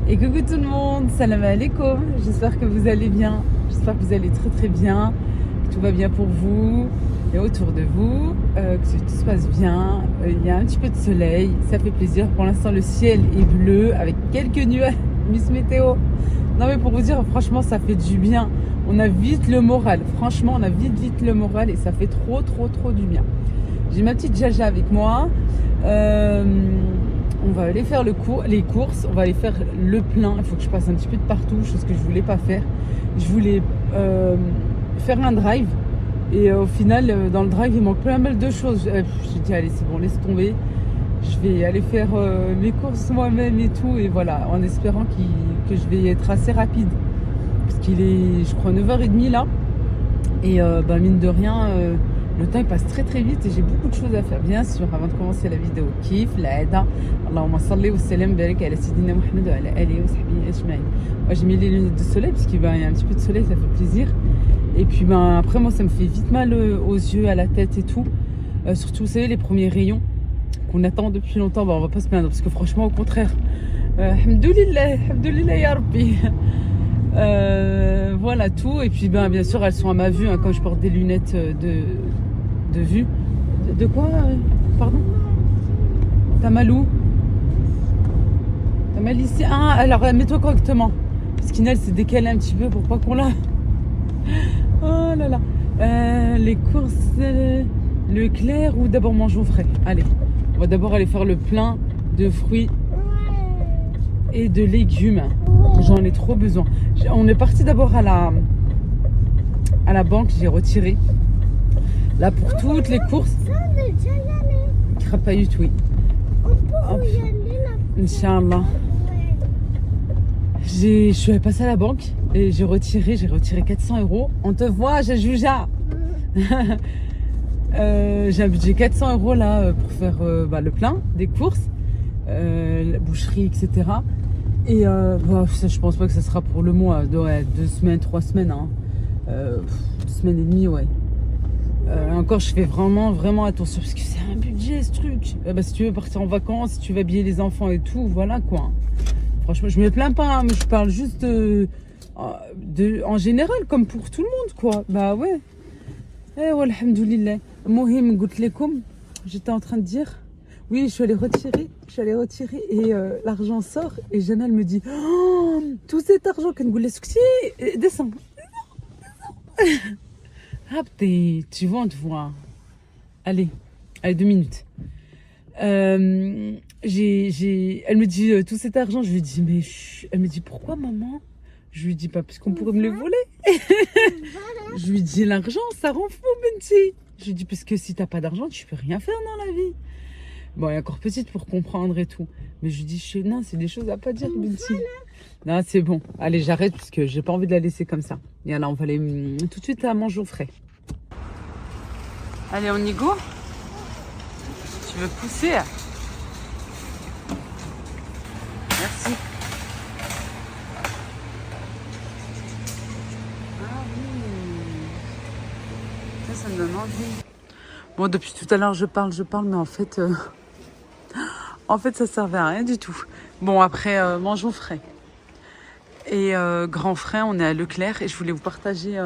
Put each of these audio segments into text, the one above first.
Et coucou tout le monde, salam alaikum, j'espère que vous allez bien, j'espère que vous allez très très bien, que tout va bien pour vous et autour de vous, que tout se passe bien, il y a un petit peu de soleil, ça fait plaisir, pour l'instant le ciel est bleu avec quelques nuages, Miss Météo. Non mais pour vous dire, franchement ça fait du bien, on a vite le moral, franchement on a vite le moral et ça fait trop du bien. J'ai ma petite Jaja avec moi. On va aller faire les courses, on va aller faire le plein. Il faut que je passe un petit peu de partout, chose que je voulais pas faire. Je voulais faire un drive et au final, dans le drive, il manque pas mal de choses. J'ai dit allez, c'est bon, laisse tomber. Je vais aller faire mes courses moi-même et tout, et voilà, en espérant que je vais être assez rapide, parce qu'il est, je crois, 9h30 là, et mine de rien. Le temps il passe très vite et j'ai beaucoup de choses à faire. Bien sûr, avant de commencer la vidéo, kiff, l'aida, Allahumma salli wa sallam barik ala Sayyidina Muhammad wa ala alihi wa sahbihi ajma'in. Moi j'ai mis les lunettes de soleil parce qu'il y a un petit peu de soleil, ça fait plaisir. Et puis après moi ça me fait vite mal aux yeux, à la tête et tout. Surtout vous savez les premiers rayons qu'on attend depuis longtemps, on va pas se plaindre parce que franchement au contraire, hamdoulilah ya Rabbi. Voilà tout. Et puis bien sûr elles sont à ma vue quand je porte des lunettes de vue. De quoi pardon? T'as mal où? T'as mal ici? Ah alors mets-toi correctement. Parce qu'Inel s'est décalé un petit peu pour pas qu'on la... Oh là là. Les courses Leclerc ou d'abord mangeons frais? Allez, on va d'abord aller faire le plein de fruits et de légumes. J'en ai trop besoin. On est parti d'abord à la banque, j'ai retiré. Là pour toutes les courses. Crapahut, oui. Hop. Inch'Allah. Je suis passée à la banque et j'ai retiré 400 €. On te voit, Jajouja. J'ai un budget 400 € là pour faire le plein des courses, la boucherie, etc. Et ça, je pense pas que ça sera pour le mois, 2 semaines, 3 semaines, hein. 2 semaines et demie, ouais. Encore, je fais vraiment attention parce que c'est un budget ce truc. Si tu veux partir en vacances, si tu veux habiller les enfants et tout, voilà quoi. Franchement, je me plains pas, hein, mais je parle juste en général, comme pour tout le monde, quoi. Bah ouais. Eh ouais, alhamdoulilah. Mohim goutlekoum, j'étais en train de dire. Oui, je suis allée retirer et l'argent sort et Jana elle me dit oh, tout cet argent qu'elle voulait descends. Ah, tu vois, on te voit. Allez, 2 minutes. Elle me dit tout cet argent, je lui dis mais elle me dit pourquoi maman? Je lui dis pas parce qu'on pourrait me le voler. Je lui dis l'argent ça rend fou Benti. Je lui dis parce que si t'as pas d'argent tu peux rien faire dans la vie. Bon, elle est encore petite pour comprendre et tout. Mais je lui dis, non, c'est des choses à pas dire, Binti. Non, c'est bon. Allez, j'arrête parce que j'ai pas envie de la laisser comme ça. Et là, on va aller tout de suite à manger au frais. Allez, on y go? Tu veux pousser? Merci. Ah oui. Ça me donne envie. Bon, depuis tout à l'heure, je parle, mais en fait... ça servait à rien du tout. Bon, après, mangeons frais. Et grand frais, on est à Leclerc et je voulais vous partager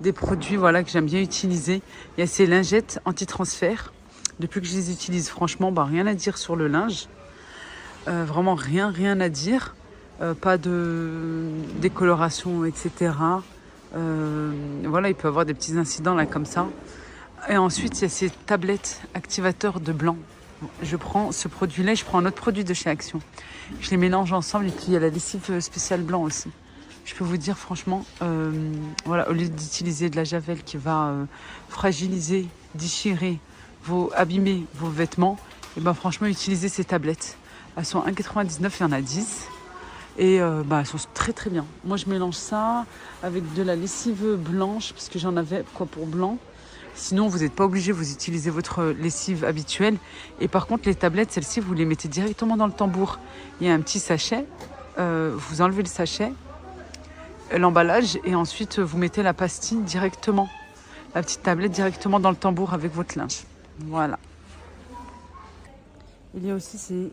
des produits que j'aime bien utiliser. Il y a ces lingettes anti-transfert. Depuis que je les utilise, franchement, rien à dire sur le linge. Vraiment rien à dire. Pas de décoloration, etc. Il peut y avoir des petits incidents là comme ça. Et ensuite, il y a ces tablettes activateurs de blanc. Je prends ce produit-là et je prends un autre produit de chez Action. Je les mélange ensemble et puis il y a la lessive spéciale blanc aussi. Je peux vous dire franchement, au lieu d'utiliser de la javel qui va fragiliser, déchirer, abîmer vos vêtements, et franchement utilisez ces tablettes. Elles sont 1,99, il y en a 10. Et elles sont très bien. Moi je mélange ça avec de la lessive blanche parce que j'en avais pour blanc. Sinon, vous n'êtes pas obligé, vous utilisez votre lessive habituelle. Et par contre, les tablettes, celles-ci, vous les mettez directement dans le tambour. Il y a un petit sachet, vous enlevez le sachet, l'emballage, et ensuite, vous mettez la pastille directement, la petite tablette directement dans le tambour avec votre linge. Voilà. Il y a aussi ces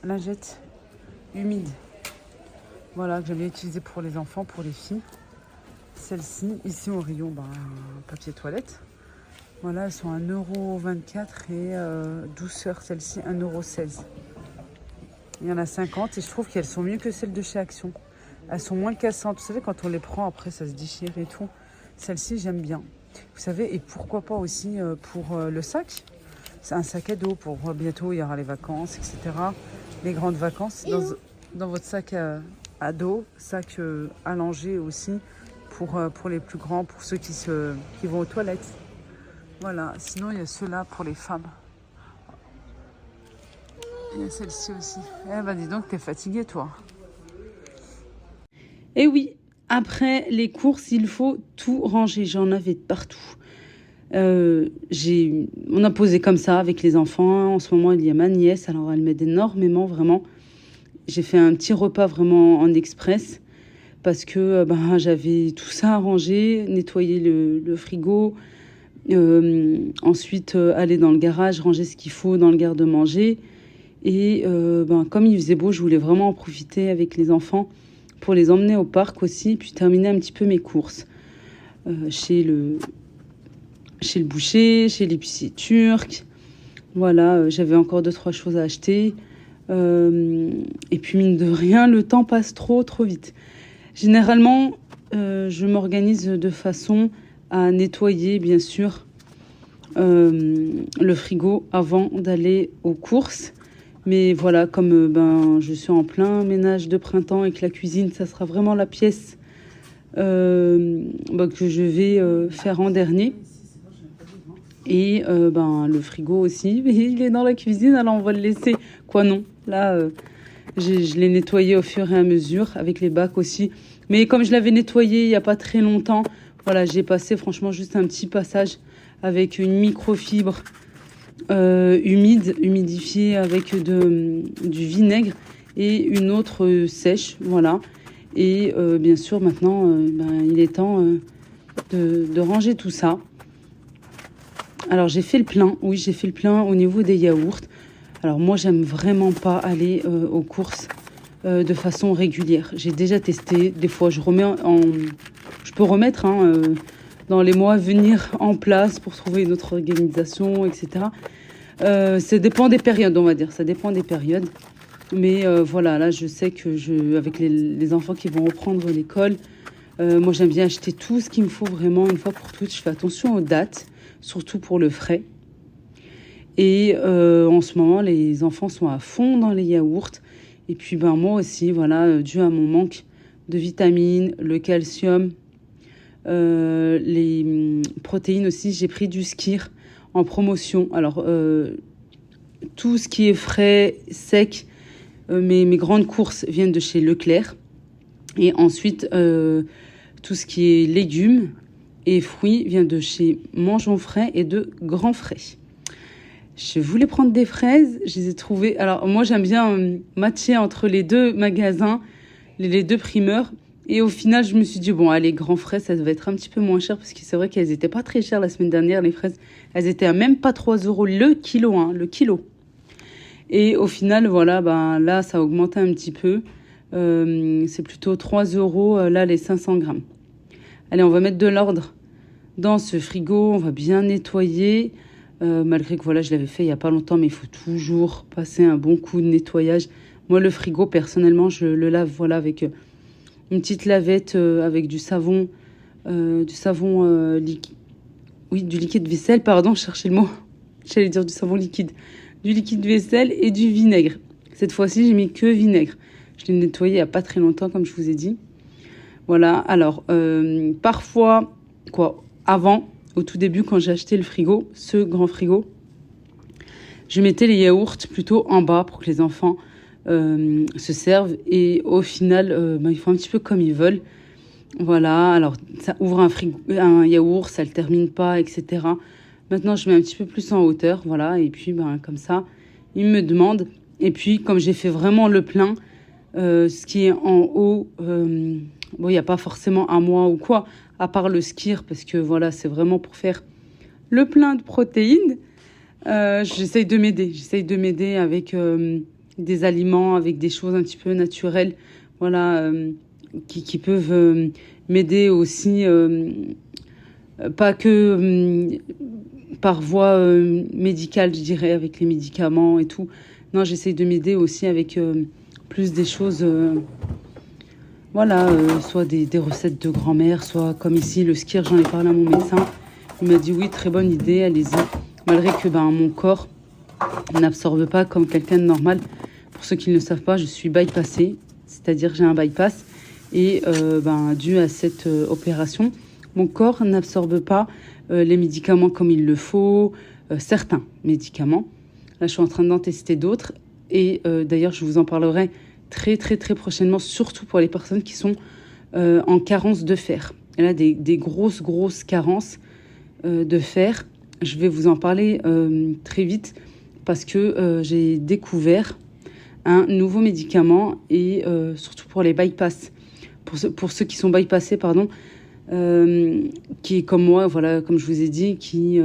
lingettes humides. Voilà, que j'aime bien utiliser pour les enfants, pour les filles. Celles-ci, ici au rayon, papier toilette. Voilà, elles sont à 1,24 € et douceur, celle-ci 1,16 €. Il y en a 50 et je trouve qu'elles sont mieux que celles de chez Action. Elles sont moins cassantes. Vous savez, quand on les prend, après, ça se déchire et tout. Celle-ci, j'aime bien. Vous savez, et pourquoi pas aussi pour le sac. C'est un sac à dos pour bientôt, il y aura les vacances, etc. Les grandes vacances. Dans votre sac à dos, sac allongé aussi pour les plus grands, pour ceux qui vont aux toilettes. Voilà, sinon il y a ceux-là pour les femmes. Il y a celle-ci aussi. Eh ben dis donc, t'es fatiguée toi. Et oui, après les courses, il faut tout ranger. J'en avais de partout. On a posé comme ça avec les enfants. En ce moment, il y a ma nièce, alors elle m'aide énormément, vraiment. J'ai fait un petit repas vraiment en express parce que j'avais tout ça à ranger, nettoyer le frigo, ensuite aller dans le garage, ranger ce qu'il faut dans le garde-manger. Et comme il faisait beau, je voulais vraiment en profiter avec les enfants pour les emmener au parc aussi, puis terminer un petit peu mes courses chez le boucher, chez l'épicier turc. Voilà, j'avais encore 2-3 choses à acheter. Et puis mine de rien, le temps passe trop vite. Généralement, je m'organise de façon à nettoyer, bien sûr, le frigo avant d'aller aux courses. Mais voilà, comme je suis en plein ménage de printemps et que la cuisine, ça sera vraiment la pièce que je vais faire en dernier. Et le frigo aussi, il est dans la cuisine, alors on va le laisser. Quoi non, là, je l'ai nettoyé au fur et à mesure, avec les bacs aussi. Mais comme je l'avais nettoyé il n'y a pas très longtemps, voilà, j'ai passé franchement juste un petit passage avec une microfibre humidifiée avec du vinaigre et une autre sèche, voilà. Et bien sûr, maintenant, il est temps de ranger tout ça. Alors j'ai fait le plein, oui j'ai fait le plein au niveau des yaourts. Alors moi j'aime vraiment pas aller aux courses de façon régulière. J'ai déjà testé, des fois je peux remettre dans les mois à venir en place pour trouver une autre organisation, etc. Ça dépend des périodes, on va dire, ça dépend des périodes. Mais voilà, là je sais que avec les enfants qui vont reprendre l'école, moi j'aime bien acheter tout ce qu'il me faut vraiment une fois pour toutes. Je fais attention aux dates, surtout pour le frais. Et en ce moment, les enfants sont à fond dans les yaourts. Et puis moi aussi, voilà, dû à mon manque de vitamines, le calcium, les protéines aussi, j'ai pris du Skyr en promotion. Alors, tout ce qui est frais, sec, mes grandes courses viennent de chez Leclerc. Et ensuite, tout ce qui est légumes et fruits vient de chez Mangeons Frais et de Grand Frais. Je voulais prendre des fraises, je les ai trouvées. Alors moi j'aime bien matcher entre les deux magasins, les deux primeurs. Et au final je me suis dit bon allez, Grand Frais ça devait être un petit peu moins cher parce que c'est vrai qu'elles n'étaient pas très chères la semaine dernière les fraises. Elles étaient à même pas 3 € le kilo. Et au final voilà, là ça a augmenté un petit peu. C'est plutôt 3 € là les 500 grammes. Allez, on va mettre de l'ordre dans ce frigo, on va bien nettoyer. Malgré que voilà, je l'avais fait il n'y a pas longtemps, mais il faut toujours passer un bon coup de nettoyage. Moi, le frigo, personnellement, je le lave avec une petite lavette avec du savon liquide. Oui, du liquide vaisselle, pardon, je cherchais le mot. J'allais dire du savon liquide. Du liquide vaisselle et du vinaigre. Cette fois-ci, j'ai mis que vinaigre. Je l'ai nettoyé il n'y a pas très longtemps, comme je vous ai dit. Voilà, alors, parfois, avant, au tout début, quand j'ai acheté le frigo, ce grand frigo, je mettais les yaourts plutôt en bas pour que les enfants se servent. Et au final, ils font un petit peu comme ils veulent. Voilà, alors ça ouvre un yaourt, ça ne le termine pas, etc. Maintenant, je mets un petit peu plus en hauteur, voilà. Et puis, comme ça, ils me demandent. Et puis, comme j'ai fait vraiment le plein, ce qui est en haut... il n'y a pas forcément un mois ou quoi, à part le Skyr, parce que voilà, c'est vraiment pour faire le plein de protéines. J'essaye de m'aider avec des aliments, avec des choses un petit peu naturelles voilà, qui peuvent m'aider aussi, pas que par voie médicale, je dirais, avec les médicaments et tout. Non, j'essaye de m'aider aussi avec plus des choses, voilà, soit des recettes de grand-mère, soit comme ici, le skir, j'en ai parlé à mon médecin. Il m'a dit oui, très bonne idée, allez-y. Malgré que mon corps n'absorbe pas comme quelqu'un de normal. Pour ceux qui ne le savent pas, je suis bypassée, c'est-à-dire que j'ai un bypass. Et dû à cette opération, mon corps n'absorbe pas les médicaments comme il le faut, certains médicaments. Là, je suis en train d'en tester d'autres. Et d'ailleurs, je vous en parlerai très, très, très prochainement, surtout pour les personnes qui sont en carence de fer. Et là, des grosses carences de fer. Je vais vous en parler très vite parce que j'ai découvert un nouveau médicament et surtout pour les bypass. Pour ceux qui sont bypassés, pardon, qui est comme moi, voilà, comme je vous ai dit, qui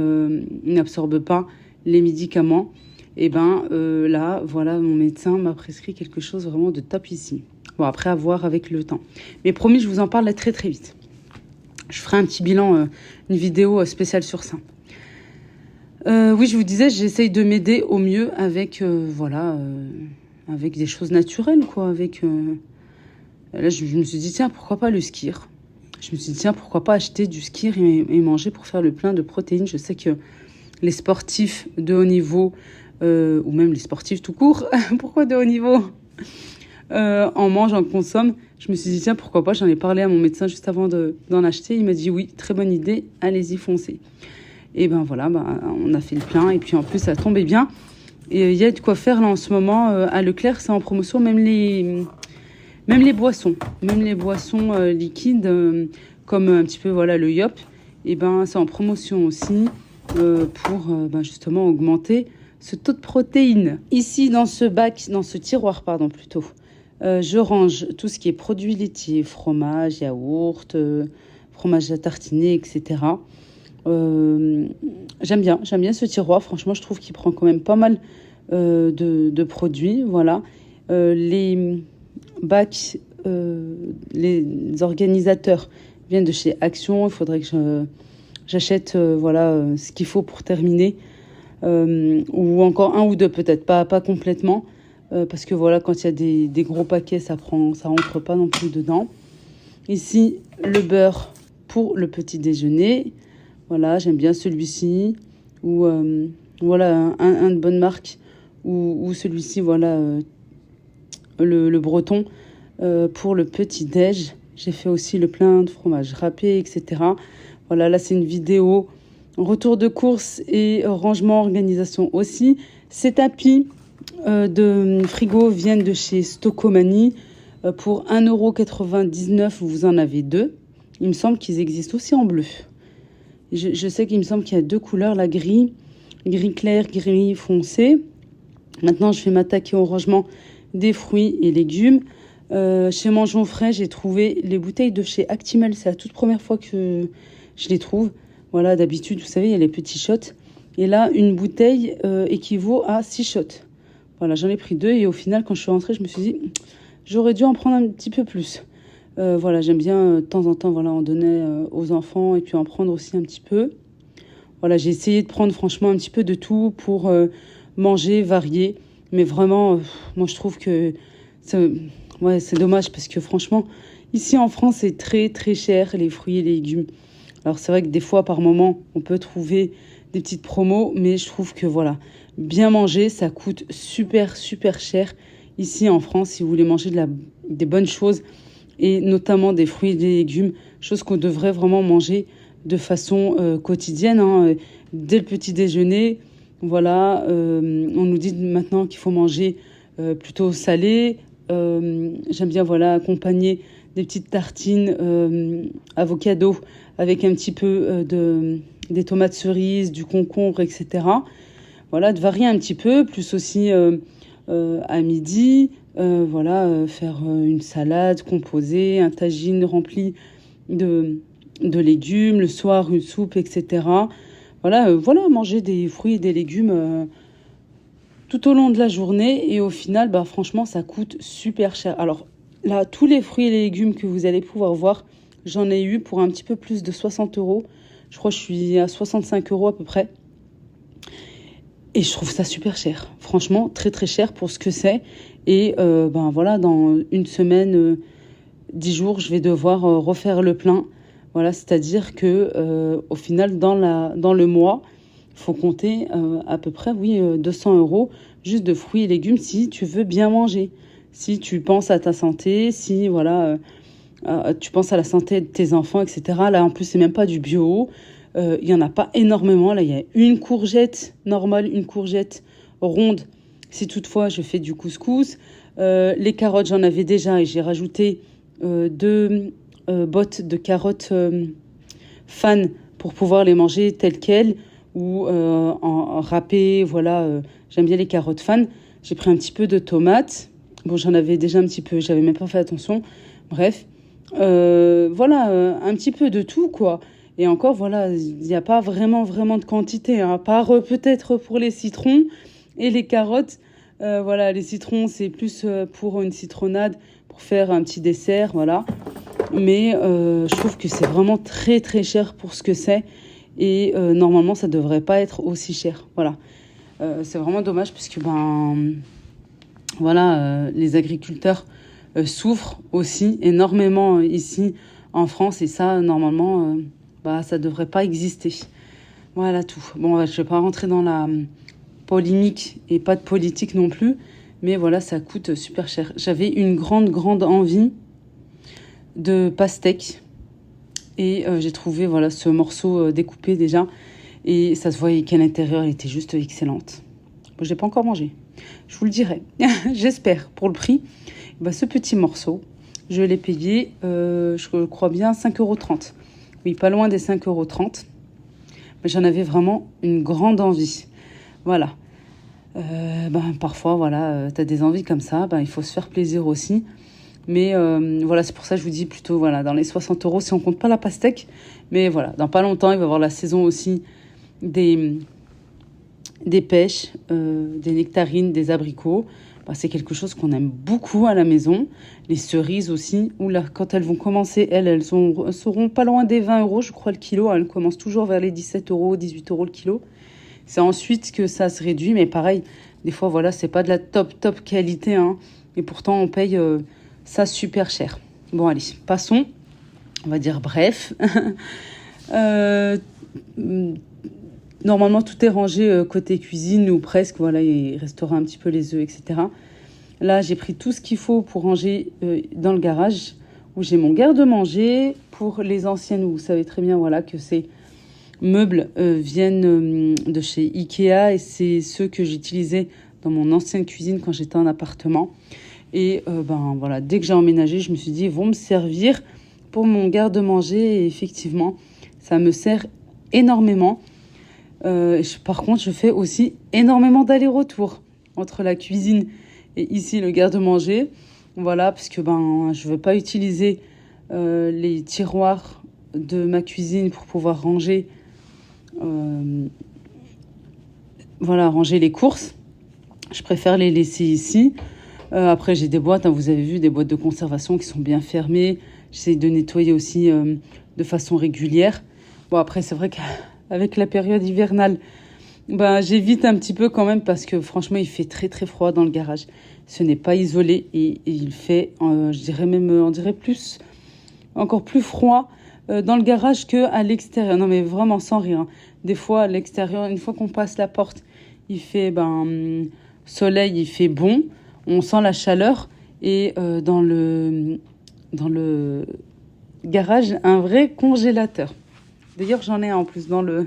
n'absorbe pas les médicaments. Et là, voilà, mon médecin m'a prescrit quelque chose vraiment de top ici. Bon, après, à voir avec le temps. Mais promis, je vous en parle là très, très vite. Je ferai un petit bilan, une vidéo spéciale sur ça. Oui, je vous disais, j'essaye de m'aider au mieux avec, avec des choses naturelles, quoi. Là, je me suis dit, tiens, pourquoi pas le skir? Je me suis dit, tiens, pourquoi pas acheter du skir et manger pour faire le plein de protéines. Je sais que les sportifs de haut niveau, ou même les sportifs tout court, pourquoi de haut niveau, en mangent, en consomment. Je me suis dit, tiens, pourquoi pas? J'en ai parlé à mon médecin juste avant d'en acheter. Il m'a dit, oui, très bonne idée, allez-y, foncez. Et voilà, on a fait le plein. Et puis en plus, ça tombait bien. Et il y a de quoi faire là en ce moment. À Leclerc, c'est en promotion, même les boissons. Même les boissons liquides, comme un petit peu voilà, le Yop. Et c'est en promotion aussi pour justement augmenter ce taux de protéines. Ici, dans ce tiroir, plutôt, je range tout ce qui est produits laitiers, fromage, yaourt, fromage à tartiner, etc. J'aime bien ce tiroir. Franchement, je trouve qu'il prend quand même pas mal de produits. Voilà. Les bacs, les organisateurs viennent de chez Action. Il faudrait que j'achète ce qu'il faut pour terminer. Ou encore un ou deux peut-être, pas complètement. Parce que voilà, quand il y a des gros paquets, ça rentre pas non plus dedans. Ici, le beurre pour le petit déjeuner. Voilà, j'aime bien celui-ci. Ou voilà, un de bonne marque. Ou celui-ci, voilà, le breton pour le petit déj. J'ai fait aussi le plein de fromage râpé, etc. Voilà, là, c'est une vidéo retour de course et rangement, organisation aussi. Ces tapis de frigo viennent de chez Stocomanie. Pour 1,99 €, vous en avez deux. Il me semble qu'ils existent aussi en bleu. Je sais qu'il me semble qu'il y a deux couleurs, la gris clair, gris foncé. Maintenant, je vais m'attaquer au rangement des fruits et légumes. Chez Mangeons Frais, j'ai trouvé les bouteilles de chez Actimel. C'est la toute première fois que je les trouve. Voilà, d'habitude, vous savez, il y a les petits shots. Et là, une bouteille équivaut à 6 shots. Voilà, j'en ai pris 2 et au final, quand je suis rentrée, je me suis dit, j'aurais dû en prendre un petit peu plus. Voilà, j'aime bien de temps en temps en donner aux enfants et puis en prendre aussi un petit peu. Voilà, j'ai essayé de prendre franchement un petit peu de tout pour manger, varier. Mais vraiment, moi je trouve que c'est dommage parce que franchement, ici en France, c'est très très cher les fruits et les légumes. Alors c'est vrai que des fois, par moment, on peut trouver des petites promos, mais je trouve que voilà, bien manger, ça coûte super cher ici en France si vous voulez manger des bonnes choses et notamment des fruits et des légumes, choses qu'on devrait vraiment manger de façon quotidienne, dès le petit déjeuner. Voilà, on nous dit maintenant qu'il faut manger plutôt salé. J'aime bien accompagner des petites tartines avocado avec un petit peu des tomates cerises, du concombre, etc. Voilà, de varier un petit peu, plus aussi à midi, faire une salade composée, un tagine rempli de légumes, le soir une soupe, etc. Voilà, manger des fruits et des légumes tout au long de la journée et au final, franchement, ça coûte super cher. Alors, là, tous les fruits et les légumes que vous allez pouvoir voir, j'en ai eu pour un petit peu plus de 60 euros. Je crois que je suis à 65 euros à peu près. Et je trouve ça super cher. Franchement, très très cher pour ce que c'est. Et voilà, dans une semaine, 10 jours, je vais devoir refaire le plein. Voilà, c'est-à-dire que au final, dans le mois, il faut compter à peu près, oui, 200 euros juste de fruits et légumes si tu veux bien manger. Si tu penses à ta santé, si voilà, tu penses à la santé de tes enfants, etc. Là, en plus, c'est même pas du bio. Il y en a pas énormément. Là, il y a une courgette normale, une courgette ronde. Si toutefois, je fais du couscous. Les carottes, j'en avais déjà et j'ai rajouté 2 bottes de carottes fan pour pouvoir les manger telles quelles ou en râpé. Voilà, j'aime bien les carottes fan. J'ai pris un petit peu de tomates. Bon, j'en avais déjà un petit peu, j'avais même pas fait attention. Bref, voilà, un petit peu de tout, quoi. Et encore, voilà, il n'y a pas vraiment de quantité, hein, à part peut-être pour les citrons et les carottes. Voilà, les citrons, c'est plus pour une citronnade, pour faire un petit dessert, voilà. Mais je trouve que c'est vraiment très très cher pour ce que c'est. Et normalement, ça ne devrait pas être aussi cher. Voilà. C'est vraiment dommage parce que voilà, les agriculteurs souffrent aussi énormément ici en France. Et ça, normalement, ça ne devrait pas exister. Voilà tout. Bon, je ne vais pas rentrer dans la polémique et pas de politique non plus. Mais voilà, ça coûte super cher. J'avais une grande envie de pastèque. Et j'ai trouvé voilà, ce morceau découpé déjà. Et ça se voyait qu'à l'intérieur, elle était juste excellente. Bon, je n'ai pas encore mangé. Je vous le dirai. J'espère. Pour le prix, ce petit morceau, je l'ai payé, je crois bien, 5,30 €. Oui, pas loin des 5,30 €. Mais j'en avais vraiment une grande envie. Voilà. Parfois, voilà, tu as des envies comme ça. Il faut se faire plaisir aussi. Mais voilà, c'est pour ça que je vous dis plutôt voilà, dans les 60 € si on compte pas la pastèque. Mais voilà, dans pas longtemps, il va y avoir la saison aussi des pêches, des nectarines, des abricots. C'est quelque chose qu'on aime beaucoup à la maison. Les cerises aussi, où là, quand elles vont commencer, elles seront pas loin des 20 € je crois, le kilo. Elles commencent toujours vers les 17 €, 18 € le kilo. C'est ensuite que ça se réduit, mais pareil, des fois, voilà, c'est pas de la top qualité, hein. Et pourtant, on paye ça super cher. Bon, allez, passons. On va dire bref. Normalement, tout est rangé côté cuisine ou presque. Voilà, il restera un petit peu les œufs, etc. Là, j'ai pris tout ce qu'il faut pour ranger dans le garage où j'ai mon garde-manger. Pour les anciennes, vous savez très bien voilà, que ces meubles viennent de chez Ikea et c'est ceux que j'utilisais dans mon ancienne cuisine quand j'étais en appartement. Et voilà, dès que j'ai emménagé, je me suis dit, ils vont me servir pour mon garde-manger. Et effectivement, ça me sert énormément. Par contre, je fais aussi énormément d'allers-retours entre la cuisine et ici le garde-manger. Voilà, parce que je ne veux pas utiliser les tiroirs de ma cuisine pour pouvoir ranger les courses. Je préfère les laisser ici. Après, j'ai des boîtes, hein, vous avez vu, des boîtes de conservation qui sont bien fermées. J'essaye de nettoyer aussi de façon régulière. Bon, après, c'est vrai qu'avec la période hivernale, j'évite un petit peu quand même parce que franchement, il fait très, très froid dans le garage. Ce n'est pas isolé et il fait, je dirais même, on dirait encore plus froid dans le garage qu'à l'extérieur. Non, mais vraiment, sans rire, hein. Des fois, à l'extérieur, une fois qu'on passe la porte, il fait soleil, il fait bon. On sent la chaleur et dans le garage, un vrai congélateur. D'ailleurs, j'en ai un en plus dans le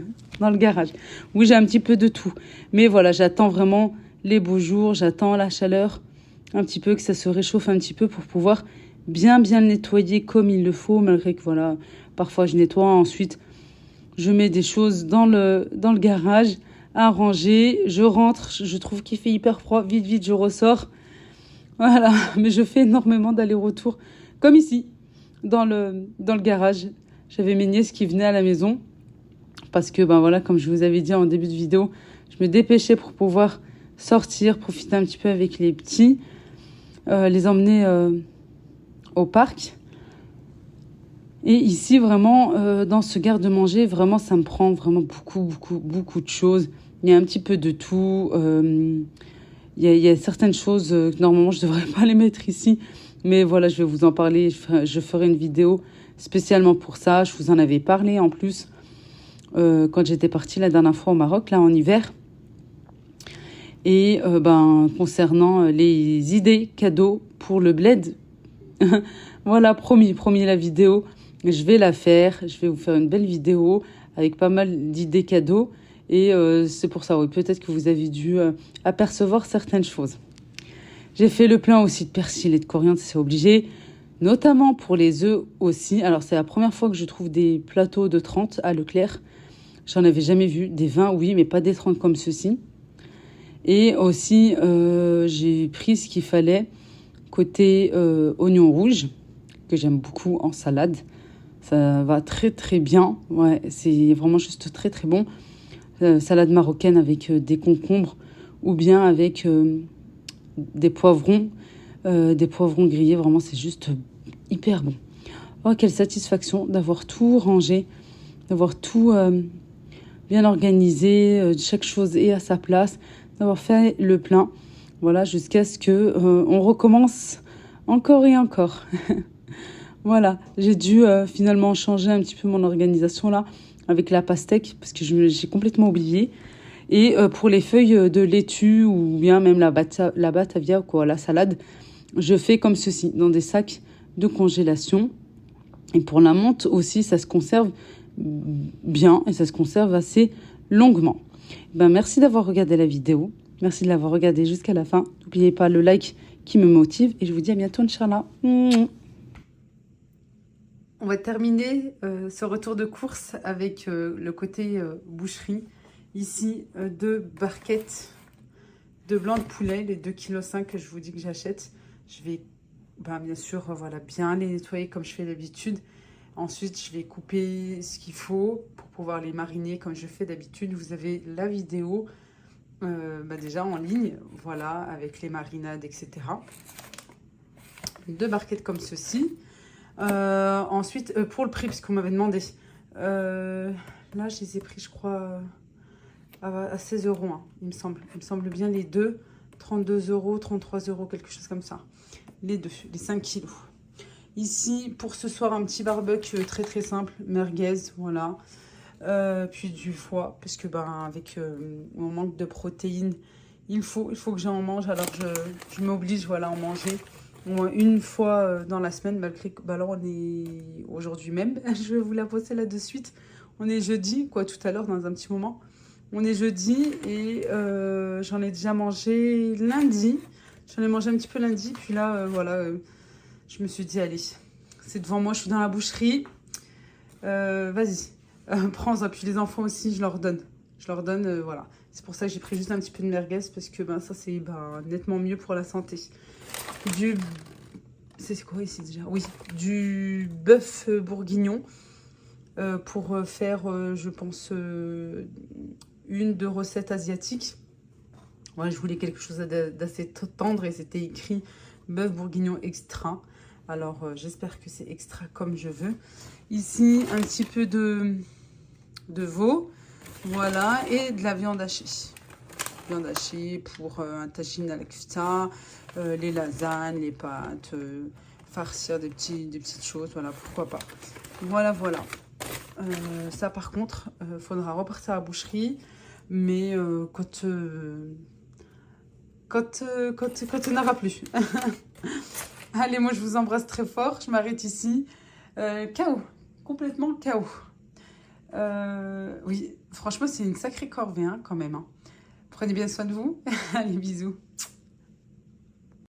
garage. Oui, j'ai un petit peu de tout. Mais voilà, j'attends vraiment les beaux jours, j'attends la chaleur un petit peu, que ça se réchauffe un petit peu pour pouvoir bien le nettoyer comme il le faut, malgré que voilà, parfois je nettoie, ensuite je mets des choses dans le garage à ranger, je rentre, je trouve qu'il fait hyper froid, vite, je ressors. Voilà, mais je fais énormément d'allers-retours, comme ici, dans le garage. J'avais mes nièces qui venaient à la maison, parce que, voilà, comme je vous avais dit en début de vidéo, je me dépêchais pour pouvoir sortir, profiter un petit peu avec les petits, les emmener au parc. Et ici, vraiment, dans ce garde-manger, vraiment, ça me prend vraiment beaucoup de choses. Il y a un petit peu de tout. Il y a certaines choses que normalement, je ne devrais pas les mettre ici. Mais voilà, je vais vous en parler. Je ferai une vidéo spécialement pour ça. Je vous en avais parlé en plus quand j'étais partie la dernière fois au Maroc, là, en hiver. Et concernant les idées cadeaux pour le bled, voilà, promis la vidéo. Je vais la faire, je vais vous faire une belle vidéo avec pas mal d'idées cadeaux. Et c'est pour ça, oui, peut-être que vous avez dû apercevoir certaines choses. J'ai fait le plein aussi de persil et de coriandre, c'est obligé. Notamment pour les œufs aussi. Alors, c'est la première fois que je trouve des plateaux de 30 à Leclerc. J'en avais jamais vu. Des 20, oui, mais pas des 30 comme ceux-ci. Et aussi, j'ai pris ce qu'il fallait côté oignon rouge, que j'aime beaucoup en salade. Ça va très bien. Ouais, c'est vraiment juste très bon. Salade marocaine avec des concombres ou bien avec des poivrons grillés. Vraiment, c'est juste hyper bon. Oh, quelle satisfaction d'avoir tout rangé, d'avoir tout bien organisé, chaque chose est à sa place, d'avoir fait le plein. Voilà, jusqu'à ce que on recommence encore et encore. Voilà, j'ai dû finalement changer un petit peu mon organisation là avec la pastèque parce que j'ai complètement oublié. Et pour les feuilles de laitue ou bien même la batavia ou quoi, la salade, je fais comme ceci, dans des sacs de congélation. Et pour la menthe aussi, ça se conserve bien et ça se conserve assez longuement. Merci d'avoir regardé la vidéo. Merci de l'avoir regardée jusqu'à la fin. N'oubliez pas le like qui me motive. Et je vous dis à bientôt, Inch'Allah. On va terminer ce retour de course avec le côté boucherie. Ici, 2 barquettes de blanc de poulet, les 2,5 kg que je vous dis que j'achète. Je vais bien sûr voilà, bien les nettoyer comme je fais d'habitude. Ensuite, je vais couper ce qu'il faut pour pouvoir les mariner comme je fais d'habitude. Vous avez la vidéo déjà en ligne, voilà, avec les marinades, etc. 2 barquettes comme ceci. Ensuite, pour le prix, puisqu'on m'avait demandé, là, je les ai pris, je crois, à 16 €, hein, il me semble. Il me semble bien les deux, 32 €, 33 €, quelque chose comme ça. Les deux, les 5 kilos. Ici, pour ce soir, un petit barbecue très simple, merguez, voilà. Puis du foie, puisque avec mon manque de protéines, il faut que j'en mange. Alors, je m'oblige, voilà, à en manger au moins une fois dans la semaine, malgré que là, on est aujourd'hui même. Je vais vous la poster là de suite. On est jeudi, quoi, tout à l'heure, dans un petit moment. On est jeudi et j'en ai déjà mangé lundi. J'en ai mangé un petit peu lundi. Puis là, voilà, je me suis dit, allez, c'est devant moi, je suis dans la boucherie. Vas-y, prends-en. Puis les enfants aussi, je leur donne. Voilà. C'est pour ça que j'ai pris juste un petit peu de merguez parce que ça, c'est nettement mieux pour la santé. C'est quoi ici déjà? Oui, du bœuf bourguignon pour faire, je pense, 1-2 recettes asiatiques. Ouais, je voulais quelque chose d'assez tendre et c'était écrit bœuf bourguignon extra. Alors, j'espère que c'est extra comme je veux. Ici, un petit peu de veau, voilà, et de la viande hachée. Viande hachée pour un tagine à la kefta, les lasagnes, les pâtes, farcir des petites choses, voilà, pourquoi pas. Voilà. Ça, par contre, faudra repartir à la boucherie, mais quand on n'aura plus. Allez, moi, je vous embrasse très fort. Je m'arrête ici. KO. Complètement KO. Oui, franchement, c'est une sacrée corvée, hein, quand même. Hein. Prenez bien soin de vous. Allez, bisous.